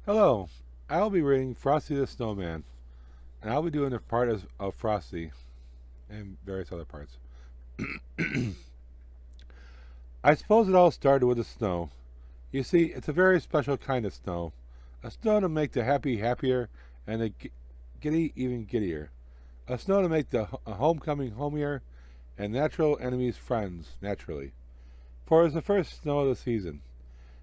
Hello, I'll be reading Frosty the Snowman, and I'll be doing the part of Frosty and various other parts. I suppose it all started with the snow. You see, it's a very special kind of snow. A snow to make the happy happier and the giddy even giddier. A snow to make the homecoming homier and natural enemies friends, naturally. For it's the first snow of the season.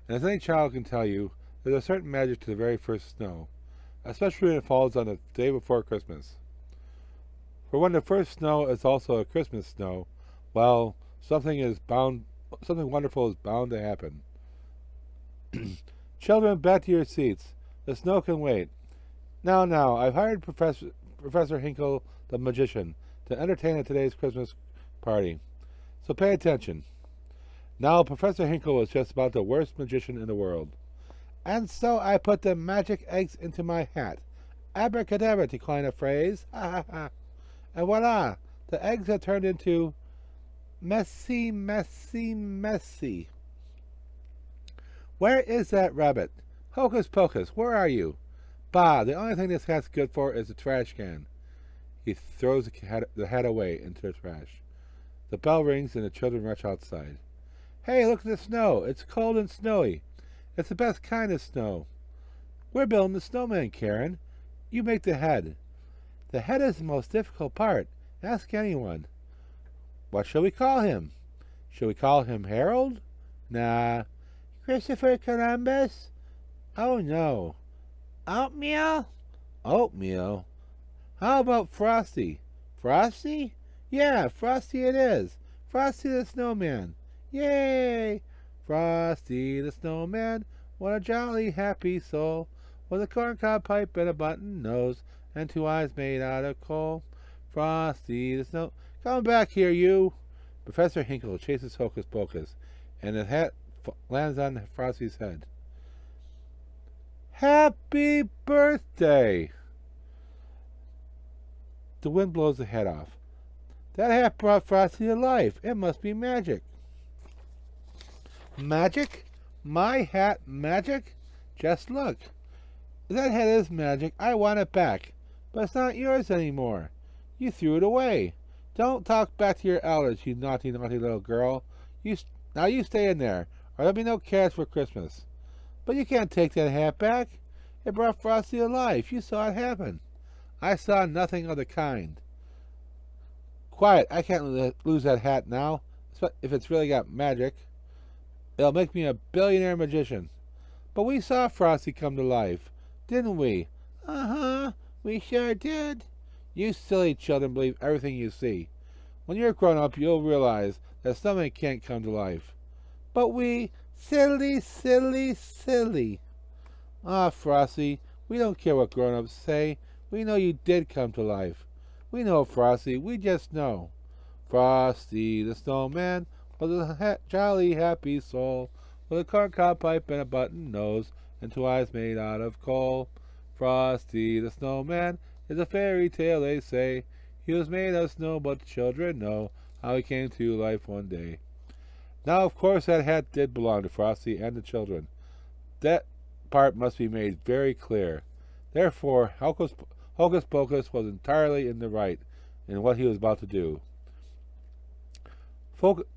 And as any child can tell you, there's a certain magic to the very first snow, especially when it falls on the day before Christmas. For when the first snow is also a Christmas snow, well, something wonderful is bound to happen. Children, back to your seats. The snow can wait. Now, I've hired Professor Hinkle, the magician, to entertain at today's Christmas party. So pay attention. Now, Professor Hinkle is just about the worst magician in the world. And so I put the magic eggs into my hat. Abracadabra, to coin a phrase. Ha ha ha. And voila! The eggs have turned into messy. Where is that rabbit? Hocus pocus, where are you? Bah, the only thing this hat's good for is the trash can. He throws the hat away into the trash. The bell rings and the children rush outside. Hey, look at the snow. It's cold and snowy. It's the best kind of snow. We're building the snowman, Karen. You make the head. The head is the most difficult part. Ask anyone. What shall we call him? Shall we call him Harold? Nah. Christopher Columbus? Oh, no. Oatmeal? Oatmeal? How about Frosty? Frosty? Yeah, Frosty it is. Frosty the Snowman. Yay! Frosty the Snowman, what a jolly happy soul, with a corncob pipe and a button nose, and two eyes made out of coal. Frosty the Snow... Come back here, you! Professor Hinkle chases Hocus Pocus, and the hat lands on Frosty's head. Happy birthday! The wind blows the head off. That hat brought Frosty to life. It must be magic. Magic? My hat magic? Just look. That hat is magic. I want it back. But it's not yours anymore. You threw it away. Don't talk back to your elders, you naughty little girl. Now you stay in there, or there'll be no carrots for Christmas. But you can't take that hat back. It brought Frosty to life. You saw it happen. I saw nothing of the kind. Quiet. I can't lose that hat now, if it's really got magic. It'll make me a billionaire magician. But we saw Frosty come to life, didn't we? Uh-huh, we sure did. You silly children believe everything you see. When you're grown up, you'll realize that something can't come to life. But we, silly. Ah, Frosty, we don't care what grown-ups say. We know you did come to life. We know, Frosty, we just know. Frosty the Snowman was a jolly happy soul, with a corncob pipe and a button nose, and two eyes made out of coal. Frosty the Snowman is a fairy tale, they say. He was made of snow, but the children know how he came to life one day. Now, of course, that hat did belong to Frosty and the children. That part must be made very clear. Therefore, Hocus Pocus was entirely in the right in what he was about to do.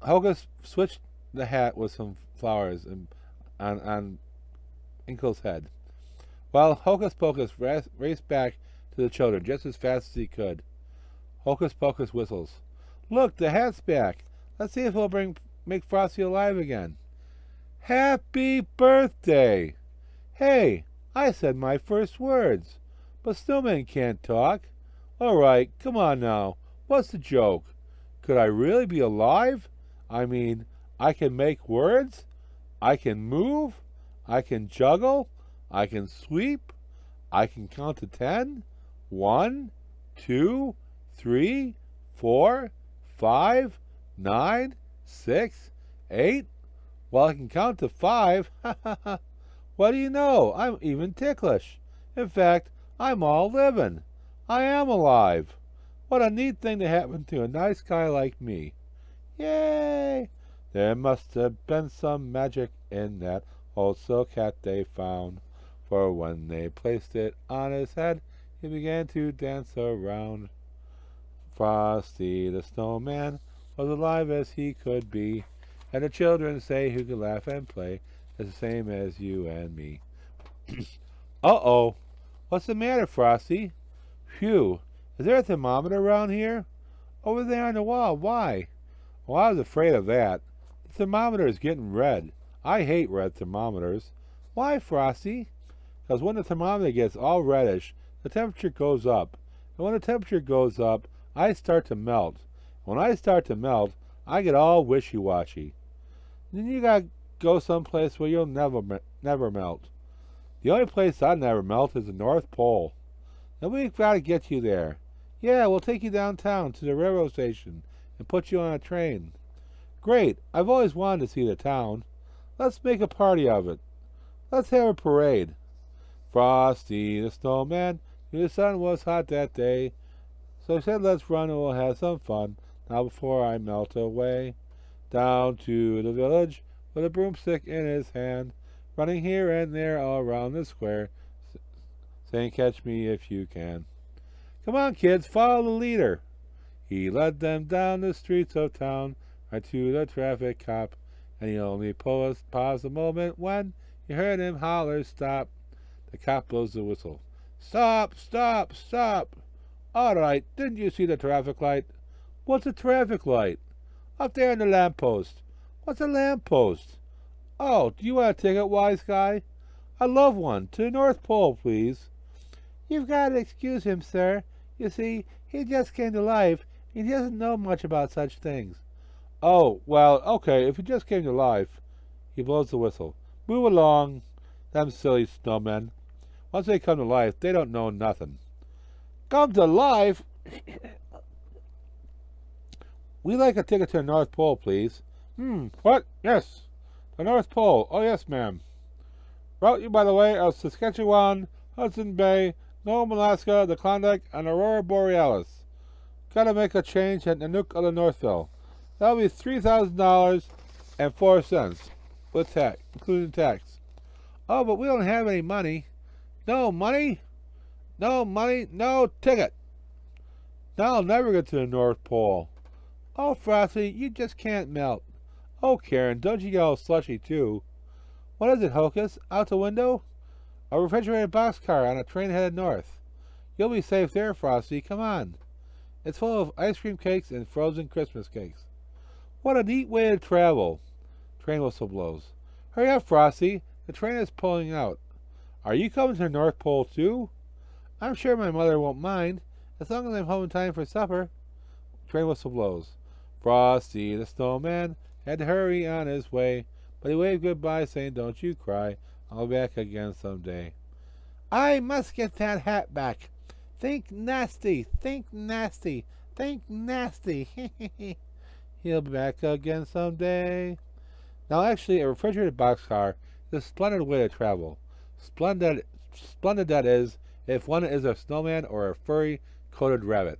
Hocus switched the hat with some flowers on Inkle's head, while Hocus Pocus raced back to the children just as fast as he could. Hocus Pocus whistles. Look, the hat's back. Let's see if it'll make Frosty alive again. Happy birthday! Hey, I said my first words. But snowmen can't talk. All right, come on now. What's the joke? Could I really be alive? I mean, I can make words? I can move? I can juggle? I can sweep? I can count to 10? 1, 2, 3, 4, 5, 9, 6, 8? Well, I can count to 5. What do you know? I'm even ticklish. In fact, I'm all living. I am alive. What a neat thing to happen to a nice guy like me. Yay! There must have been some magic in that old silk hat they found. For when they placed it on his head, he began to dance around. Frosty the Snowman was alive as he could be, and the children say who could laugh and play is the same as you and me. Uh-oh. What's the matter, Frosty? Phew. Is there a thermometer around here? Over there on the wall. Why? Well, I was afraid of that. The thermometer is getting red. I hate red thermometers. Why, Frosty? Because when the thermometer gets all reddish, the temperature goes up. And when the temperature goes up, I start to melt. When I start to melt, I get all wishy-washy. Then you gotta go someplace where you'll never melt. The only place I'll never melt is the North Pole. And we've got to get you there. Yeah, we'll take you downtown to the railroad station and put you on a train. Great, I've always wanted to see the town. Let's make a party of it. Let's have a parade. Frosty the Snowman knew the sun was hot that day, so he said, let's run and we'll have some fun, now before I melt away. Down to the village with a broomstick in his hand, running here and there all around the square, saying, catch me if you can. Come on, kids, follow the leader. He led them down the streets of town, right to the traffic cop, and he only paused a moment when he heard him holler, stop. The cop blows the whistle. Stop, stop, stop. All right, didn't you see the traffic light? What's a traffic light? Up there in the lamppost. What's a lamppost? Oh, do you want a ticket, wise guy? I'd love one. To the North Pole, please. You've got to excuse him, sir. You see, he just came to life. He doesn't know much about such things. Oh, well, okay, if he just came to life. He blows the whistle. Move along. Them silly snowmen. Once they come to life, they don't know nothing. Come to life? We'd like a ticket to the North Pole, please. What? Yes. The North Pole. Oh, yes, ma'am. Brought you by the way of Saskatchewan, Hudson Bay, Nome, Alaska, the Klondike, and Aurora Borealis. Gotta make a change at Nanook of the Northville. That'll be $3,000.04 with tax, including tax. Oh, but we don't have any money. No money? No money, no ticket. Now I'll never get to the North Pole. Oh, Frosty, you just can't melt. Oh, Karen, don't you get all slushy, too. What is it, Hocus? Out the window? A refrigerated boxcar on a train headed north. You'll be safe there, Frosty. Come on. It's full of ice cream cakes and frozen Christmas cakes. What a neat way to travel. Train whistle blows. Hurry up, Frosty. The train is pulling out. Are you coming to the North Pole, too? I'm sure my mother won't mind, as long as I'm home in time for supper. Train whistle blows. Frosty the Snowman had to hurry on his way, but he waved goodbye, saying, don't you cry. I'll be back again someday. I must get that hat back. Think nasty, think nasty, think nasty. He'll be back again someday. Now, actually, a refrigerated boxcar is a splendid way to travel. Splendid that is, if one is a snowman or a furry-coated rabbit.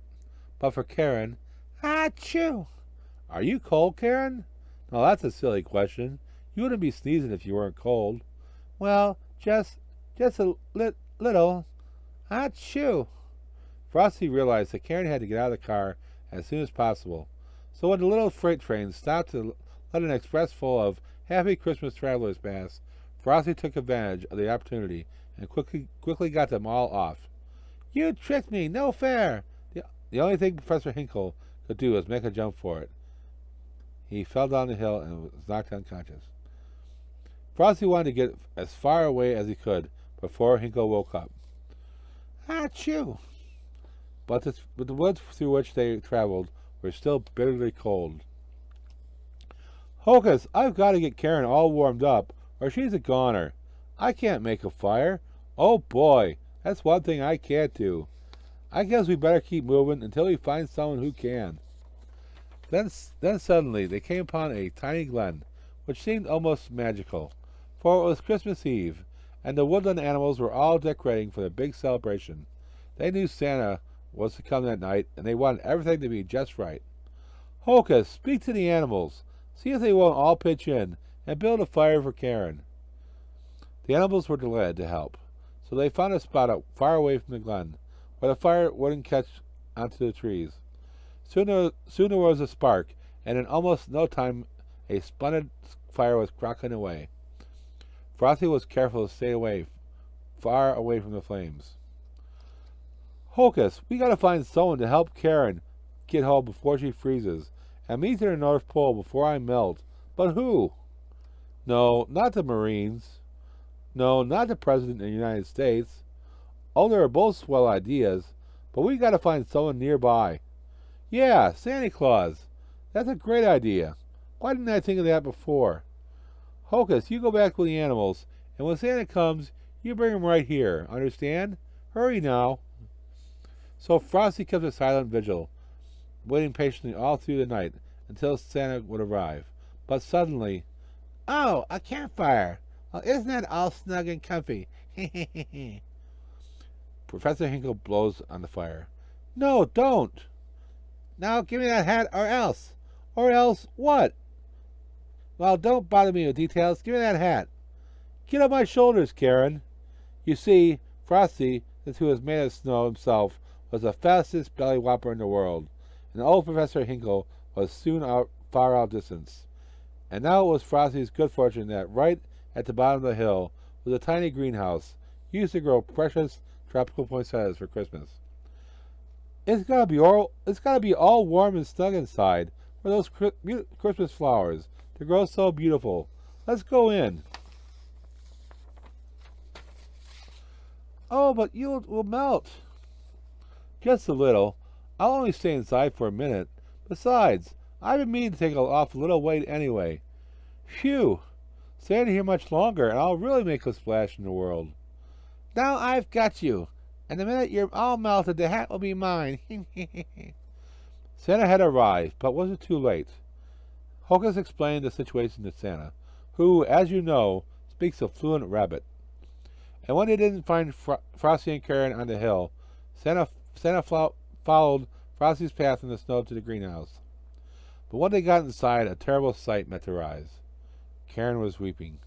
But for Karen, achoo! Are you cold, Karen? No, that's a silly question. You wouldn't be sneezing if you weren't cold. Well, just a little. Achoo! Frosty realized that Karen had to get out of the car as soon as possible. So when the little freight train stopped to let an express full of happy Christmas travelers pass, Frosty took advantage of the opportunity and quickly got them all off. You tricked me! No fair! The only thing Professor Hinkle could do was make a jump for it. He fell down the hill and was knocked unconscious. Frosty wanted to get as far away as he could before Hinkle woke up. Achoo! But the woods through which they traveled were still bitterly cold. Hocus, I've got to get Karen all warmed up, or she's a goner. I can't make a fire. Oh boy, that's one thing I can't do. I guess we better keep moving until we find someone who can. Then suddenly they came upon a tiny glen, which seemed almost magical, for it was Christmas Eve, and the woodland animals were all decorating for the big celebration. They knew Santa was to come that night, and they wanted everything to be just right. Hocus, speak to the animals. See if they won't all pitch in and build a fire for Karen. The animals were delighted to help. so they found a spot far away from the glen, where the fire wouldn't catch onto the trees. Soon there was a spark, and in almost no time a splendid fire was crackling away. Frosty was careful to stay far away from the flames. Hocus, we gotta find someone to help Karen get home before she freezes, and me to the North Pole before I melt. But who? No, not the Marines. No, not the President of the United States. Oh, they're both swell ideas, but we gotta find someone nearby. Yeah, Santa Claus. That's a great idea. Why didn't I think of that before? Hocus, you go back with the animals, and when Santa comes, you bring him right here. Understand? Hurry now. So Frosty kept a silent vigil, waiting patiently all through the night until Santa would arrive. But suddenly, oh, a campfire! Well, isn't that all snug and comfy? Professor Hinkle blows on the fire. No, don't! Now give me that hat or else. Or else what? Well, don't bother me with details. Give me that hat. Get on my shoulders, Karen. You see, Frosty, who was made of snow himself, was the fastest belly whopper in the world, and old Professor Hinkle was soon far outdistanced. And now it was Frosty's good fortune that right at the bottom of the hill was a tiny greenhouse used to grow precious tropical poinsettias for Christmas. It's gotta be all warm and snug inside for those Christmas flowers to grow so beautiful. Let's go in. Oh, but you will melt. Just a little. I'll only stay inside for a minute. Besides, I've been meaning to take off a little weight anyway. Phew! Staying here much longer, and I'll really make a splash in the world. Now I've got you, and the minute you're all melted, the hat will be mine. Santa had arrived, but was it too late? Hocus explained the situation to Santa, who, as you know, speaks a fluent rabbit. And when they didn't find Frosty and Karen on the hill, Santa followed Frosty's path in the snow to the greenhouse. But when they got inside, a terrible sight met their eyes. Karen was weeping.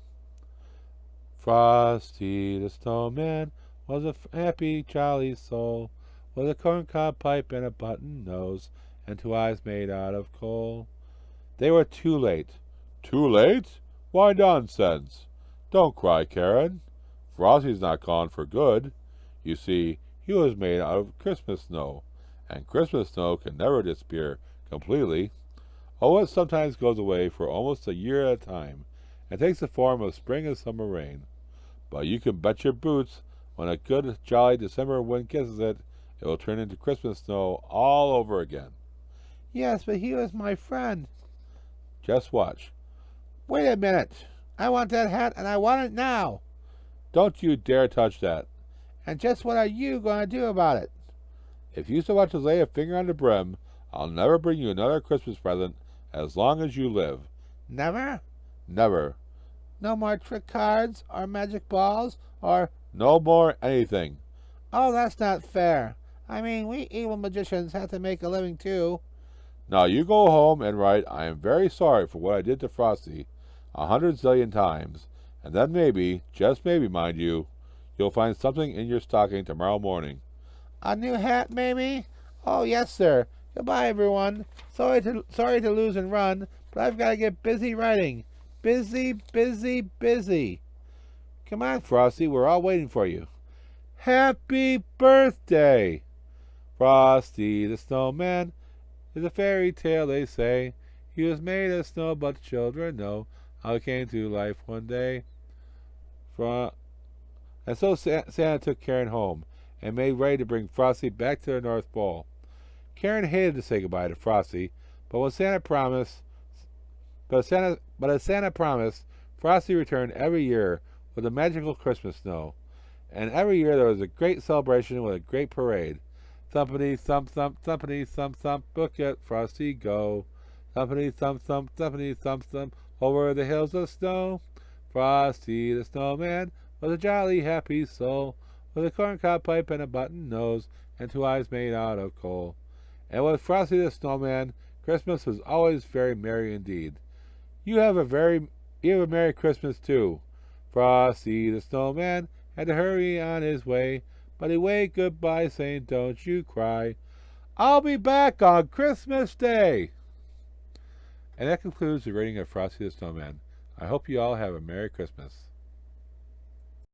Frosty the Snowman was a happy, jolly soul, with a corncob pipe and a button nose, and 2 eyes made out of coal. They were too late. Too late? Why, nonsense. Don't cry, Karen. Frosty's not gone for good. You see, he was made out of Christmas snow, and Christmas snow can never disappear completely. Oh, it sometimes goes away for almost a year at a time, and takes the form of spring and summer rain. But you can bet your boots, when a good, jolly December wind kisses it, it will turn into Christmas snow all over again. Yes, but he was my friend. Just watch. Wait a minute. I want that hat, and I want it now. Don't you dare touch that. And just what are you going to do about it? If you so much as lay a finger on the brim, I'll never bring you another Christmas present as long as you live. Never? Never. No more trick cards, or magic balls, or... No more anything. Oh, that's not fair. I mean, we evil magicians have to make a living, too. Now you go home and write, I am very sorry for what I did to Frosty, 100 zillion times, and then maybe, just maybe, mind you, you'll find something in your stocking tomorrow morning. A new hat, maybe? Oh, yes, sir. Goodbye, everyone. Sorry to lose and run, but I've got to get busy writing. Busy, busy, busy. Come on, Frosty. We're all waiting for you. Happy birthday! Frosty the Snowman is a fairy tale, they say. He was made of snow, but the children know how he came to life one day. And so Santa took Karen home and made ready to bring Frosty back to the North Pole. Karen hated to say goodbye to Frosty, but as Santa promised, Frosty returned every year with a magical Christmas snow. And every year there was a great celebration with a great parade. Thumpity thump thump, thumpity thump thump, look at Frosty go. Thumpity thump thump, thumpity thump thump, over the hills of snow. Frosty the Snowman was a jolly happy soul, with a corncob pipe and a button nose, and 2 eyes made out of coal. And with Frosty the Snowman, Christmas was always very merry indeed. You have a Merry Christmas too. Frosty the Snowman had to hurry on his way, but he waved goodbye, saying, "Don't you cry. I'll be back on Christmas Day." And that concludes the reading of Frosty the Snowman. I hope you all have a Merry Christmas.